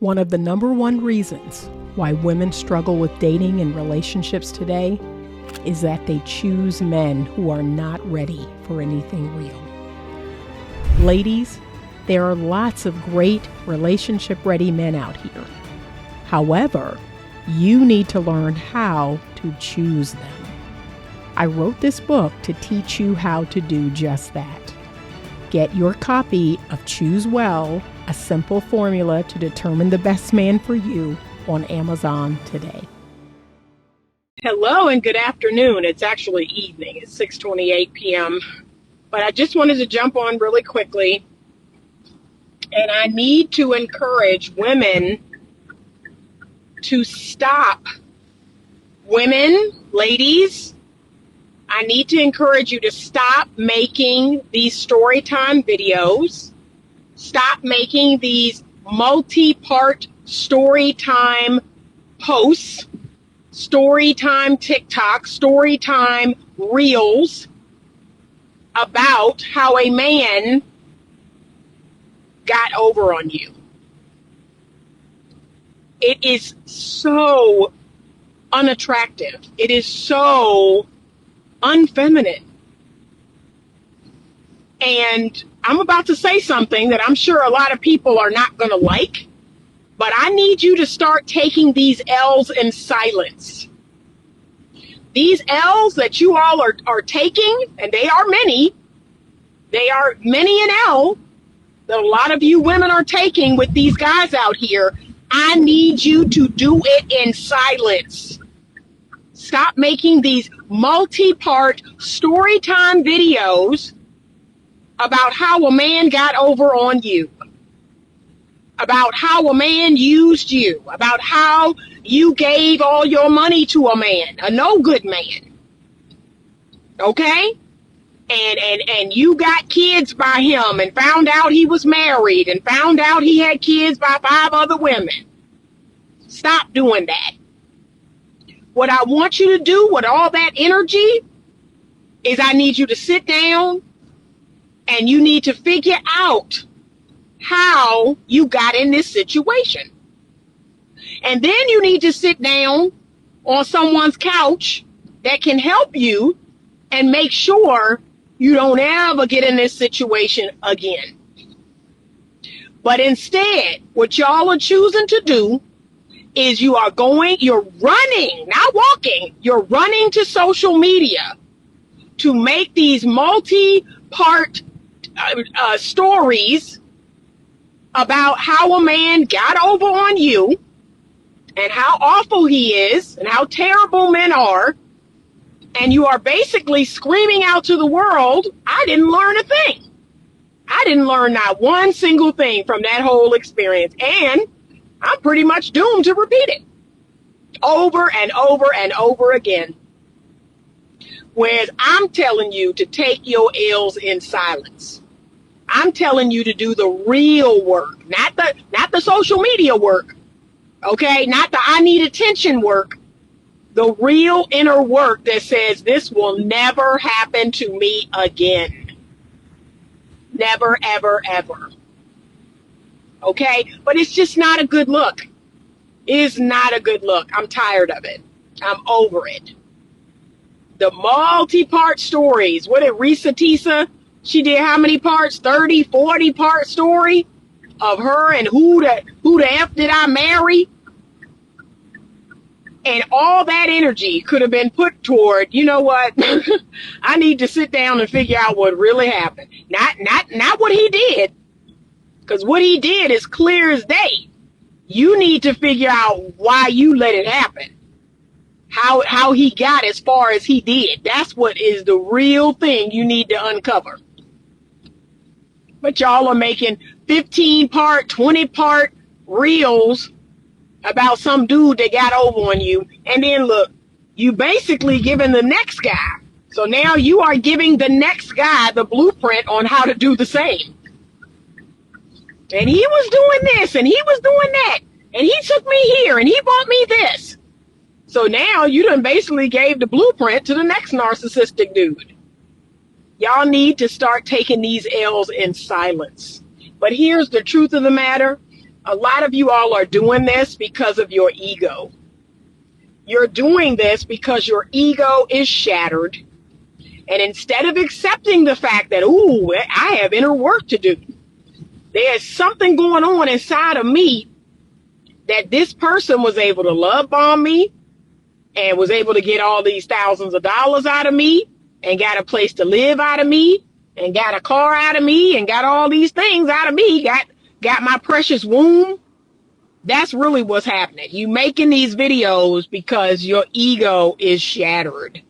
One of the number one reasons why women struggle with dating and relationships today is that they choose men who are not ready for anything real. Ladies, there are lots of great relationship-ready men out here. However, you need to learn how to choose them. I wrote this book to teach you how to do just that. Get your copy of Choose Well, a simple formula to determine the best man for you on Amazon today. Hello and good afternoon. It's actually evening. It's 6:28 p.m. But I just wanted to jump on really quickly. And I need to encourage women to stop. Women, ladies, I need to encourage you to stop making these story time videos. Stop making these multi-part story time posts, story time TikTok, story time reels about how a man got over on you. It is so unattractive. It is so unfeminine. And I'm about to say something that I'm sure a lot of people are not going to like, but I need you to start taking these L's in silence. These L's that you all are taking, and they are many an L that a lot of you women are taking with these guys out here. I need you to do it in silence. Stop making these multi-part story time videos about how a man got over on you, about how a man used you, about how you gave all your money to a man, a no good man. Okay? And you got kids by him and found out he was married and found out he had kids by 5 other women. Stop doing that. What I want you to do with all that energy is I need you to sit down and you need to figure out how you got in this situation. And then you need to sit down on someone's couch that can help you and make sure you don't ever get in this situation again. But instead, what y'all are choosing to do is you're running, not walking, you're running to social media to make these multi-part stories about how a man got over on you and how awful he is and how terrible men are. And you are basically screaming out to the world, I didn't learn a thing. I didn't learn not one single thing from that whole experience. And I'm pretty much doomed to repeat it over and over and over again. Whereas I'm telling you to take your L's in silence. I'm telling you to do the real work, not the social media work. Okay? Not the I need attention work. The real inner work that says this will never happen to me again. Never, ever, ever. Okay? But it's just not a good look. It is not a good look. I'm tired of it. I'm over it. The multi-part stories. What did Risa Tisa? She did how many parts? 30, 40 part story of her and who the F did I marry? And all that energy could have been put toward, you know what? I need to sit down and figure out what really happened. Not what he did. Because what he did is clear as day. You need to figure out why you let it happen. How he got as far as he did. That's what is the real thing you need to uncover. But y'all are making 15-part, 20-part reels about some dude that got over on you. And then look, you basically giving the next guy. So now you are giving the next guy the blueprint on how to do the same. And he was doing this and he was doing that. And he took me here and he bought me this. So now you done basically gave the blueprint to the next narcissistic dude. Y'all need to start taking these L's in silence. But here's the truth of the matter. A lot of you all are doing this because of your ego. You're doing this because your ego is shattered. And instead of accepting the fact that, ooh, I have inner work to do, there's something going on inside of me that this person was able to love bomb me and was able to get all these thousands of dollars out of me and got a place to live out of me and got a car out of me and got all these things out of me, got my precious womb. That's really what's happening. You making these videos because your ego is shattered.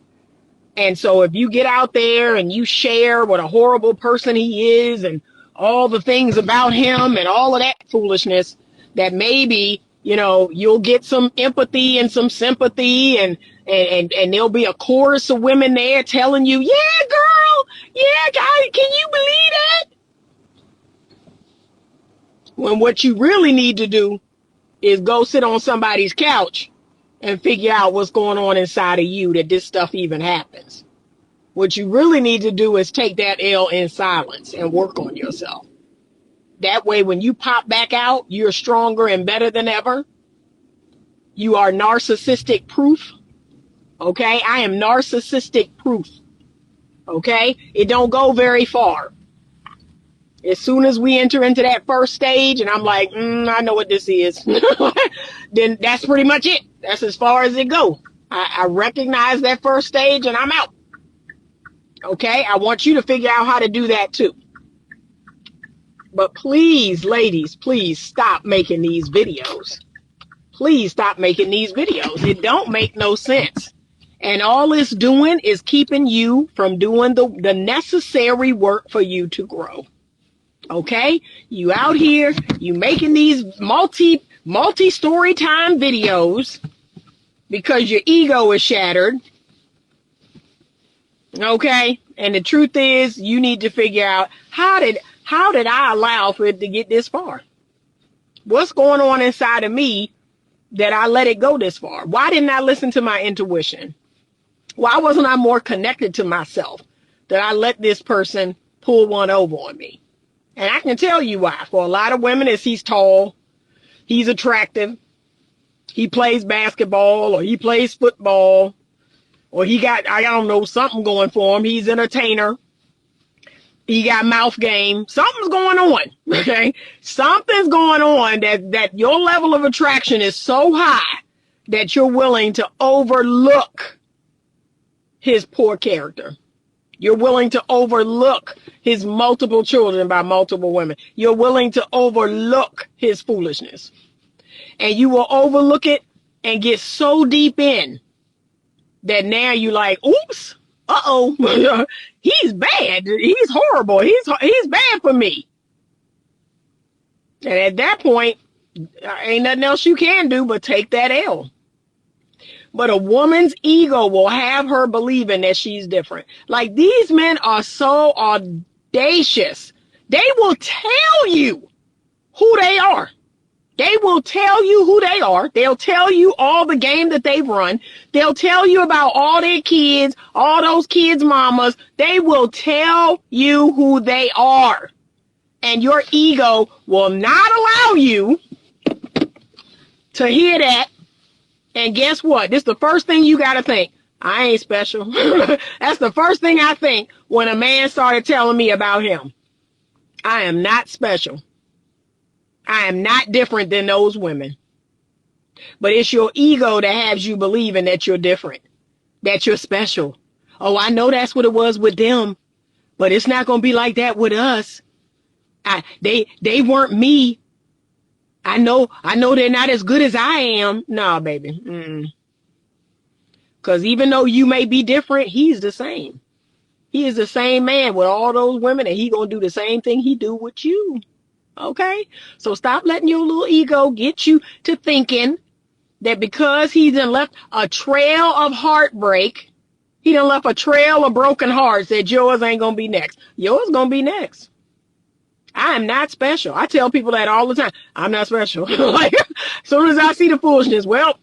And so if you get out there and you share what a horrible person he is and all the things about him and all of that foolishness, that maybe, you know, you'll get some empathy and some sympathy and there'll be a chorus of women there telling you, yeah, girl, yeah, guy, can you believe that? When what you really need to do is go sit on somebody's couch and figure out what's going on inside of you that this stuff even happens. What you really need to do is take that L in silence and work on yourself. That way, when you pop back out, you're stronger and better than ever. You are narcissistic proof. Okay? I am narcissistic proof. Okay? It don't go very far. As soon as we enter into that first stage and I'm like, I know what this is, then that's pretty much it. That's as far as it goes. I recognize that first stage and I'm out. Okay? I want you to figure out how to do that too. But please, ladies, please stop making these videos. Please stop making these videos. It don't make no sense. And all it's doing is keeping you from doing the necessary work for you to grow. Okay? You out here, you making these multi-story time videos because your ego is shattered. Okay? And the truth is, you need to figure out how did I allow for it to get this far? What's going on inside of me that I let it go this far? Why didn't I listen to my intuition? Why wasn't I more connected to myself that I let this person pull one over on me? And I can tell you why. For a lot of women, it's he's tall, he's attractive, he plays basketball or he plays football, or he got, I don't know, something going for him. He's an entertainer. He got mouth game. Something's going on, okay? Something's going on that your level of attraction is so high that you're willing to overlook his poor character. You're willing to overlook his multiple children by multiple women. You're willing to overlook his foolishness. And you will overlook it and get so deep in that now you're like, oops, uh-oh, he's bad. He's horrible. He's bad for me. And at that point, ain't nothing else you can do but take that L. But a woman's ego will have her believing that she's different. Like, these men are so audacious. They will tell you who they are. They will tell you who they are. They'll tell you all the game that they've run. They'll tell you about all their kids, all those kids' mamas. They will tell you who they are. And your ego will not allow you to hear that. And guess what? This is the first thing you got to think. I ain't special. That's the first thing I think when a man started telling me about him. I am not special. I am not different than those women. But it's your ego that has you believing that you're different, that you're special. Oh, I know that's what it was with them, but it's not going to be like that with us. They weren't me. I know they're not as good as I am. Nah, baby. Because even though you may be different, he's the same. He is the same man with all those women, and he going to do the same thing he do with you. Okay? So stop letting your little ego get you to thinking that because he done left a trail of heartbreak, he done left a trail of broken hearts, that yours ain't going to be next. Yours going to be next. I am not special. I tell people that all the time. I'm not special. Like, as soon as I see the foolishness, well,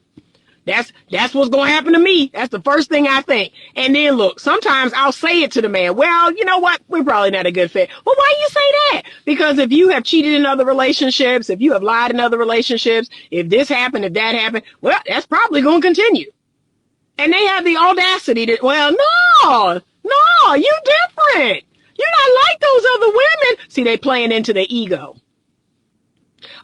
That's what's going to happen to me. That's the first thing I think. And then look, sometimes I'll say it to the man. Well, you know what? We're probably not a good fit. Well, why you say that? Because if you have cheated in other relationships, if you have lied in other relationships, if this happened, if that happened, well, that's probably going to continue. And they have the audacity to, well, no, you different. You're not like those other women. See, they playing into the ego.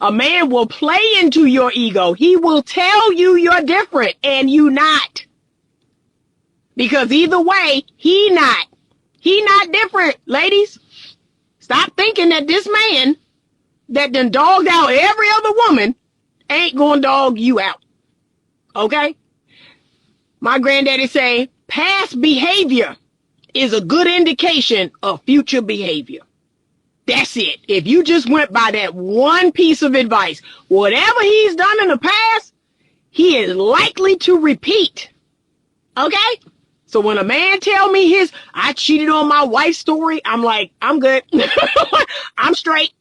A man will play into your ego. He will tell you you're different and you not. Because either way, he not different, ladies. Stop thinking that this man that done dogged out every other woman ain't gonna dog you out. Okay? My granddaddy say, past behavior is a good indication of future behavior. That's it. If you just went by that one piece of advice, whatever he's done in the past, he is likely to repeat. Okay? So when a man tell me I cheated on my wife story, I'm like, I'm good. I'm straight.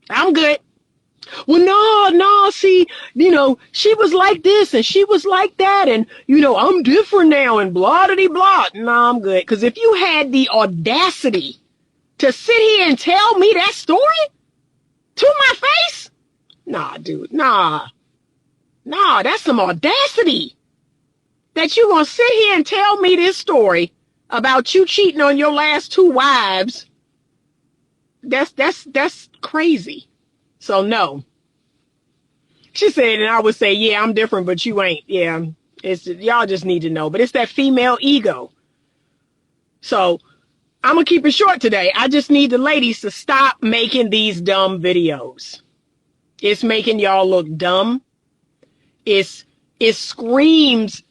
I'm good. Well, no, see, she was like this and she was like that. And, I'm different now and blah-de-blah. No, I'm good. Because if you had the audacity to sit here and tell me that story to my face? Nah, dude, nah, that's some audacity that you gonna sit here and tell me this story about you cheating on your last 2 wives. That's crazy. So no. She said, and I would say, yeah, I'm different, but you ain't. Yeah, y'all just need to know. But it's that female ego. So I'm going to keep it short today. I just need the ladies to stop making these dumb videos. It's making y'all look dumb. It screams,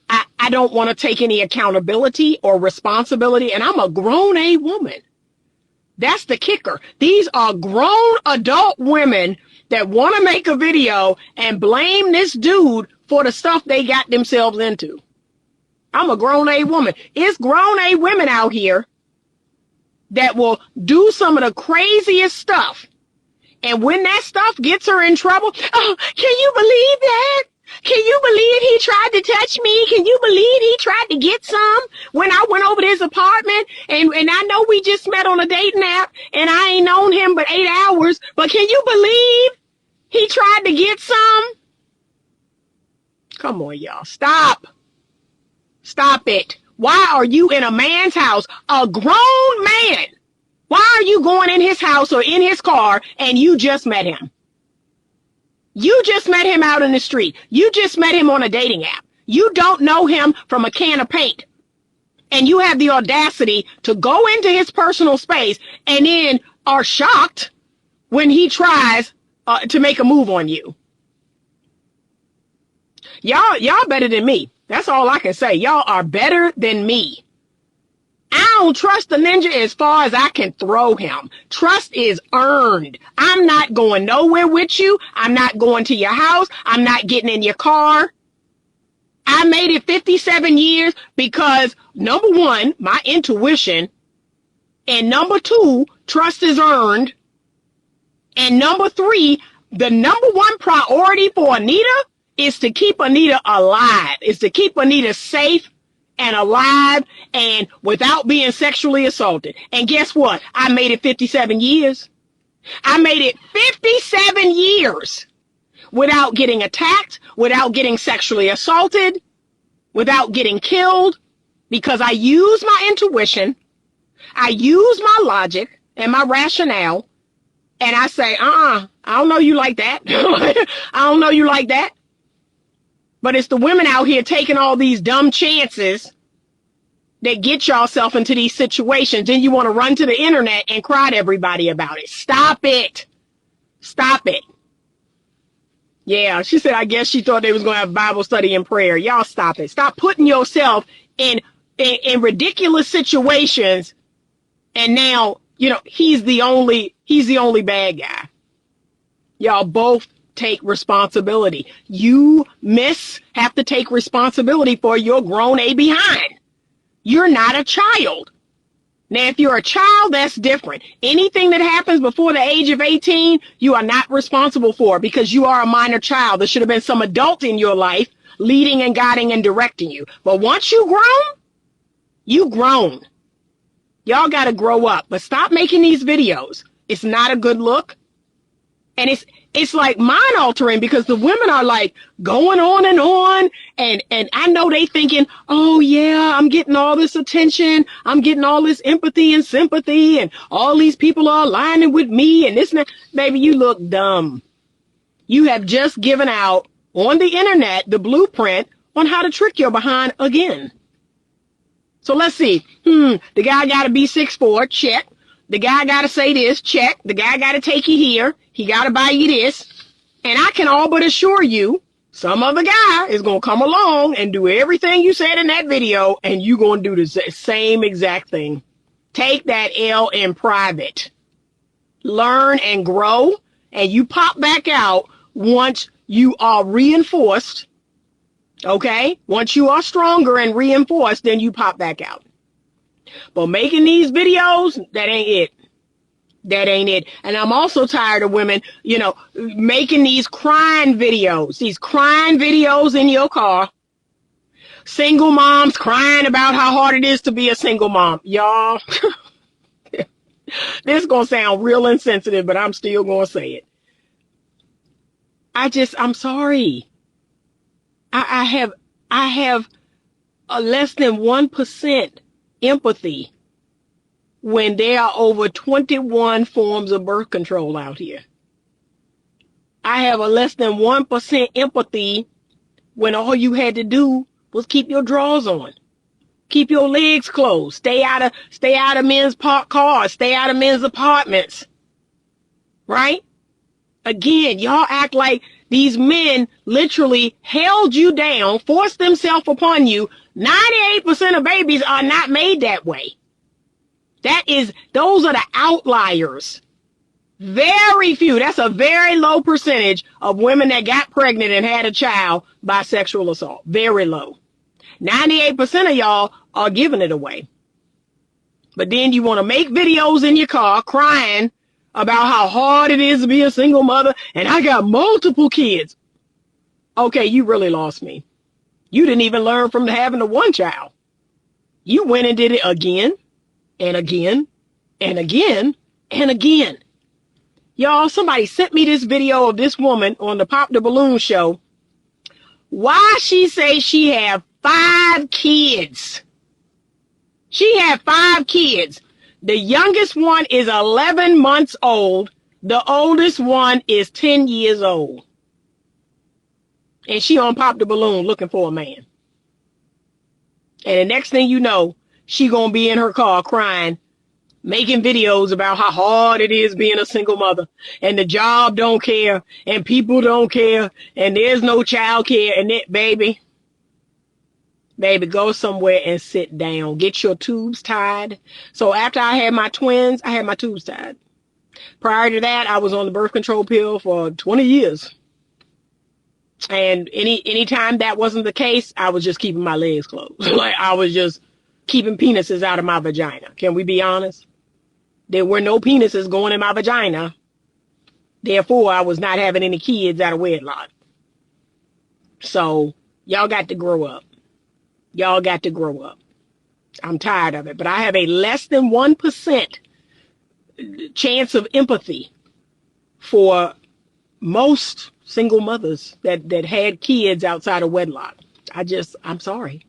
I don't want to take any accountability or responsibility. And I'm a grown A woman. That's the kicker. These are grown adult women that want to make a video and blame this dude for the stuff they got themselves into. I'm a grown A woman. It's grown A women out here that will do some of the craziest stuff. And when that stuff gets her in trouble, oh, can you believe that? Can you believe he tried to touch me? Can you believe he tried to get some when I went over to his apartment? And I know we just met on a dating app and I ain't known him but 8 hours. But can you believe he tried to get some? Come on, y'all. Stop. Stop it. Why are you in a man's house, a grown man? Why are you going in his house or in his car and you just met him? You just met him out in the street. You just met him on a dating app. You don't know him from a can of paint. And you have the audacity to go into his personal space and then are shocked when he tries to make a move on you. Y'all better than me. That's all I can say. Y'all are better than me. I don't trust the ninja as far as I can throw him. Trust is earned. I'm not going nowhere with you. I'm not going to your house. I'm not getting in your car. I made it 57 years because, number one, my intuition, and number two, trust is earned, and number three, the number one priority for Anita is to keep Anita alive, is to keep Anita safe and alive and without being sexually assaulted. And guess what? I made it 57 years. I made it 57 years without getting attacked, without getting sexually assaulted, without getting killed, because I use my intuition, I use my logic and my rationale, and I say, I don't know you like that. I don't know you like that. But it's the women out here taking all these dumb chances that get yourself into these situations. Then you want to run to the internet and cry to everybody about it. Stop it. Stop it. Yeah, she said, I guess she thought they was going to have Bible study and prayer. Y'all stop it. Stop putting yourself in ridiculous situations. And now, he's the only bad guy. Y'all both take responsibility. You, miss, have to take responsibility for your grown A behind. You're not a child. Now, if you're a child, that's different. Anything that happens before the age of 18, you are not responsible for because you are a minor child. There should have been some adult in your life leading and guiding and directing you. But once you grown. Y'all got to grow up. But stop making these videos. It's not a good look. And it's like mind altering because the women are like going on and on. And I know they thinking, oh yeah, I'm getting all this attention. I'm getting all this empathy and sympathy and all these people are aligning with me and this and that. Baby, you look dumb. You have just given out on the internet the blueprint on how to trick your behind again. So let's see. The guy got to be 6'4", check. The guy got to say this, check. The guy got to take you here. He got to buy you this. And I can all but assure you, some other guy is going to come along and do everything you said in that video, and you going to do the same exact thing. Take that L in private. Learn and grow, and you pop back out once you are reinforced, okay? Once you are stronger and reinforced, then you pop back out. But making these videos, that ain't it. That ain't it. And I'm also tired of women, making these crying videos in your car. Single moms crying about how hard it is to be a single mom. Y'all, this is going to sound real insensitive, but I'm still going to say it. I'm sorry. I have a less than 1% empathy when there are over 21 forms of birth control out here. I have a less than 1% empathy when all you had to do was keep your drawers on, keep your legs closed, stay out of men's parked cars, stay out of men's apartments, right? Again, y'all act like these men literally held you down, forced themselves upon you. 98% of babies are not made that way. Those are the outliers. Very few. That's a very low percentage of women that got pregnant and had a child by sexual assault. Very low. 98% of y'all are giving it away. But then you want to make videos in your car crying about how hard it is to be a single mother and I got multiple kids. Okay, you really lost me. You didn't even learn from having the one child. You went and did it again and again and again and again. Y'all, somebody sent me this video of this woman on the Pop the Balloon show. Why she say she have 5 kids. She had 5 kids. The youngest one is 11 months old. The oldest one is 10 years old. And she on Pop the Balloon looking for a man. And the next thing you know, she gonna be in her car crying, making videos about how hard it is being a single mother. And the job don't care. And people don't care. And there's no child care. And baby, go somewhere and sit down. Get your tubes tied. So after I had my twins, I had my tubes tied. Prior to that, I was on the birth control pill for 20 years. And anytime that wasn't the case, I was just keeping my legs closed. Like I was just keeping penises out of my vagina. Can we be honest? There were no penises going in my vagina. Therefore, I was not having any kids out of wedlock. So y'all got to grow up. Y'all got to grow up. I'm tired of it. But I have a less than 1% chance of empathy for most single mothers that had kids outside of wedlock. I'm sorry.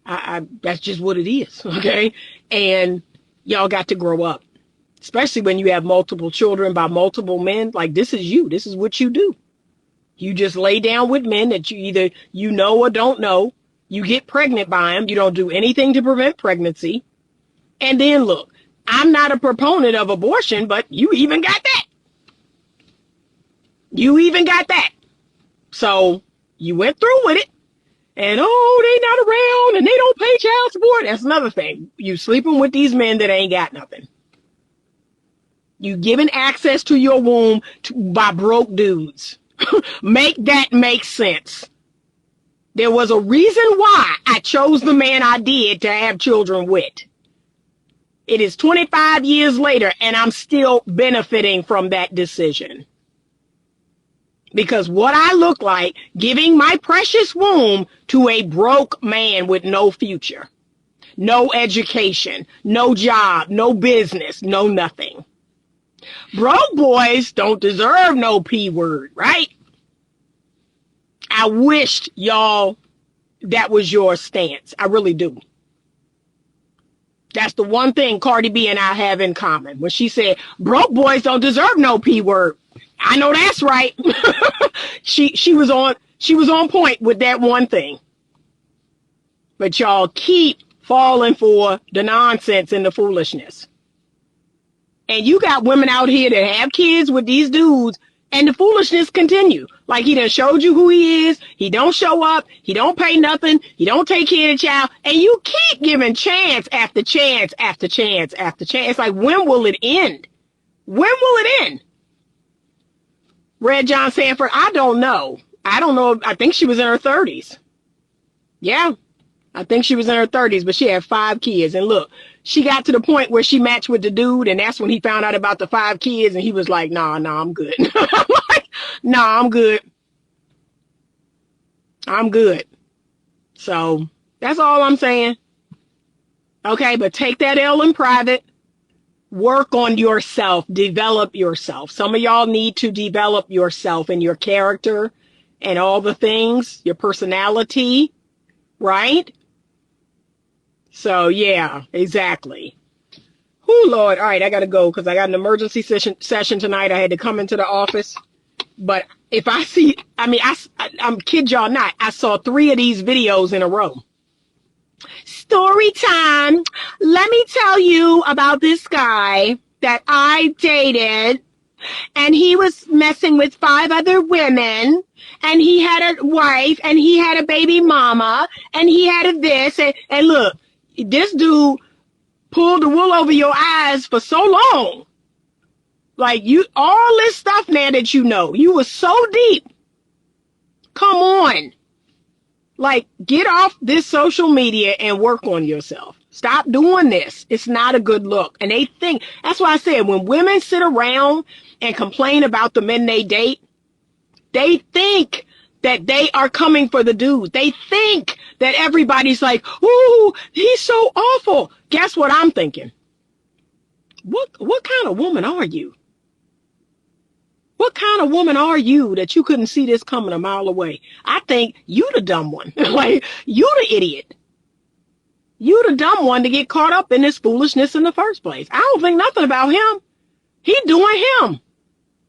That's just what it is. Okay. And y'all got to grow up, especially when you have multiple children by multiple men. Like this is you. This is what you do. You just lay down with men that you either or don't know. You get pregnant by them. You don't do anything to prevent pregnancy. And then look, I'm not a proponent of abortion, but you even got that. You even got that. So you went through with it. And they not around and they don't pay child support. That's another thing. You sleeping with these men that ain't got nothing. You giving access to your womb by broke dudes. Make that make sense. There was a reason why I chose the man I did to have children with. It is 25 years later, and I'm still benefiting from that decision. Because what I look like giving my precious womb to a broke man with no future, no education, no job, no business, no nothing. Broke boys don't deserve no P word, right? I wished y'all that was your stance. I really do. That's the one thing Cardi B and I have in common. When she said, broke boys don't deserve no P word. I know that's right. She was on point with that one thing. But y'all keep falling for the nonsense and the foolishness. And you got women out here that have kids with these dudes, and the foolishness continue. Like, he done showed you who he is. He don't show up. He don't pay nothing. He don't take care of the child. And you keep giving chance after chance after chance after chance. It's like, when will it end? When will it end? Red John Sanford, I don't know. I think she was in her 30s. Yeah, I think she was in her 30s, but she had 5 kids. And look, she got to the point where she matched with the dude, and that's when he found out about the 5 kids, and he was like, nah, I'm good. I'm like, nah, I'm good. I'm good. So that's all I'm saying. Okay, but take that L in private. Work on yourself. Develop yourself. Some of y'all need to develop yourself and your character and all the things, your personality, right? So, yeah, exactly. Oh, Lord. All right, I got to go because I got an emergency session tonight. I had to come into the office. But if I see, I'm kid y'all not, I saw 3 of these videos in a row. Story time. Let me tell you about this guy that I dated, and he was messing with 5 other women, and he had a wife, and he had a baby mama, and he had a this, and look, this dude pulled the wool over your eyes for so long. Like, all this stuff now that you were so deep. Come on. Like, get off this social media and work on yourself. Stop doing this. It's not a good look. And they think, that's why I said, when women sit around and complain about the men they date, they think that they are coming for the dude. They think that everybody's like, ooh, he's so awful. Guess what I'm thinking? What kind of woman are you? What kind of woman are you that you couldn't see this coming a mile away? I think you the dumb one. Like, you the idiot. You the dumb one to get caught up in this foolishness in the first place. I don't think nothing about him. He doing him.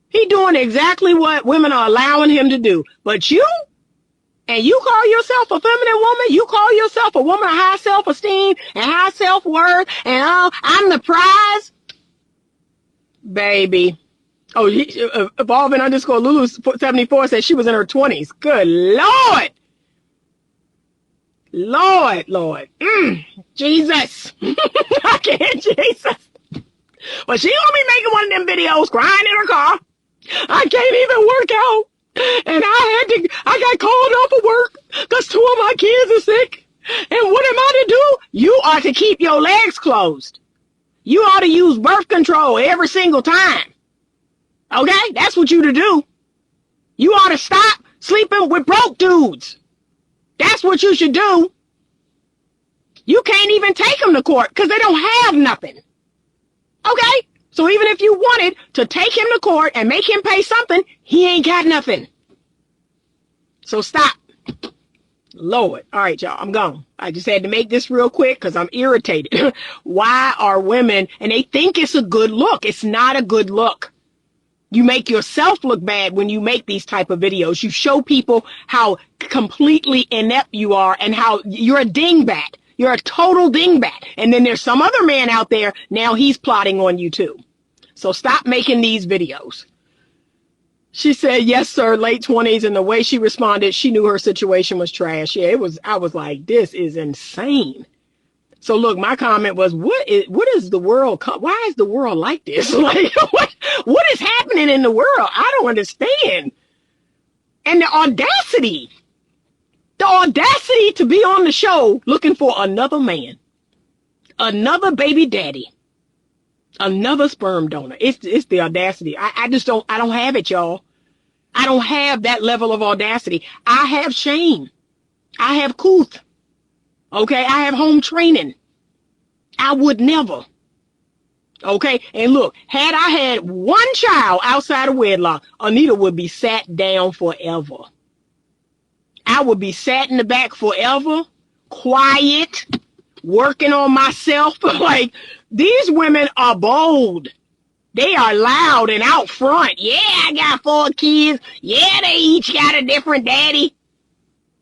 He doing exactly what women are allowing him to do. But you, and you call yourself a feminine woman, you call yourself a woman of high self-esteem and high self-worth, and oh, I'm the prize. Baby. Oh, evolving underscore Lulu 74 says she was in her 20s. Good Lord. Lord. Jesus. I can't, Jesus. But she gonna be making one of them videos crying in her car. I can't even work out. And I got called off of work because 2 of my kids are sick. And what am I to do? You are to keep your legs closed. You ought to use birth control every single time. Okay? That's what you to do. You ought to stop sleeping with broke dudes. That's what you should do. You can't even take them to court because they don't have nothing. Okay? So even if you wanted to take him to court and make him pay something, he ain't got nothing. So stop. Lord. All right, y'all. I'm gone. I just had to make this real quick because I'm irritated. Why are women, and they think it's a good look. It's not a good look. You make yourself look bad when you make these type of videos. You show people how completely inept you are and how you're a dingbat. You're a total dingbat. And then there's some other man out there, now he's plotting on you too. So stop making these videos. She said, yes, sir, late 20s. And the way she responded, she knew her situation was trash. Yeah, I was like, this is insane. So look, my comment was, what is the world? Why is the world like this? Like, what is happening in the world? I don't understand. And the audacity to be on the show looking for another man, another baby daddy. Another sperm donor. It's the audacity. I don't have it, y'all. I don't have that level of audacity. I have shame. I have couth. Okay, I have home training. I would never. Okay, and look, had I had one child outside of wedlock, Anita would be sat down forever. I would be sat in the back forever, quiet, working on myself. Like, these women are bold. They are loud and out front. Yeah, I got 4 kids. Yeah, they each got a different daddy.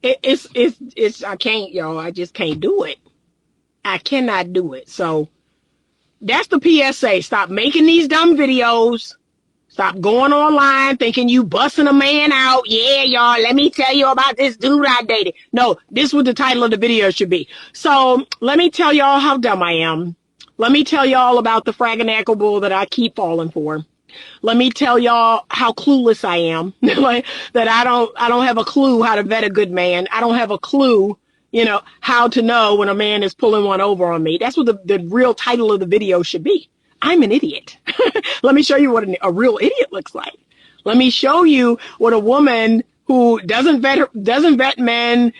I can't, y'all. I just can't do it. I cannot do it. So that's the PSA. Stop making these dumb videos. Stop going online thinking you busting a man out. Yeah, y'all, let me tell you about this dude I dated. No, this is what the title of the video should be. So let me tell y'all how dumb I am. Let me tell y'all about the fraganackle bull that I keep falling for. Let me tell y'all how clueless I am. Like, that I don't have a clue how to vet a good man. I don't have a clue, how to know when a man is pulling one over on me. That's what the real title of the video should be. I'm an idiot. Let me show you what a real idiot looks like. Let me show you what a woman who doesn't vet men,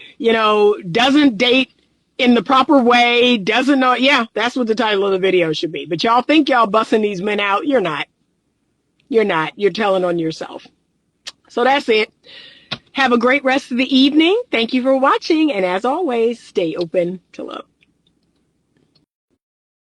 doesn't date in the proper way, doesn't know. Yeah, that's what the title of the video should be. But y'all think y'all busting these men out. You're not. You're not. You're telling on yourself. So that's it. Have a great rest of the evening. Thank you for watching. And as always, stay open to love.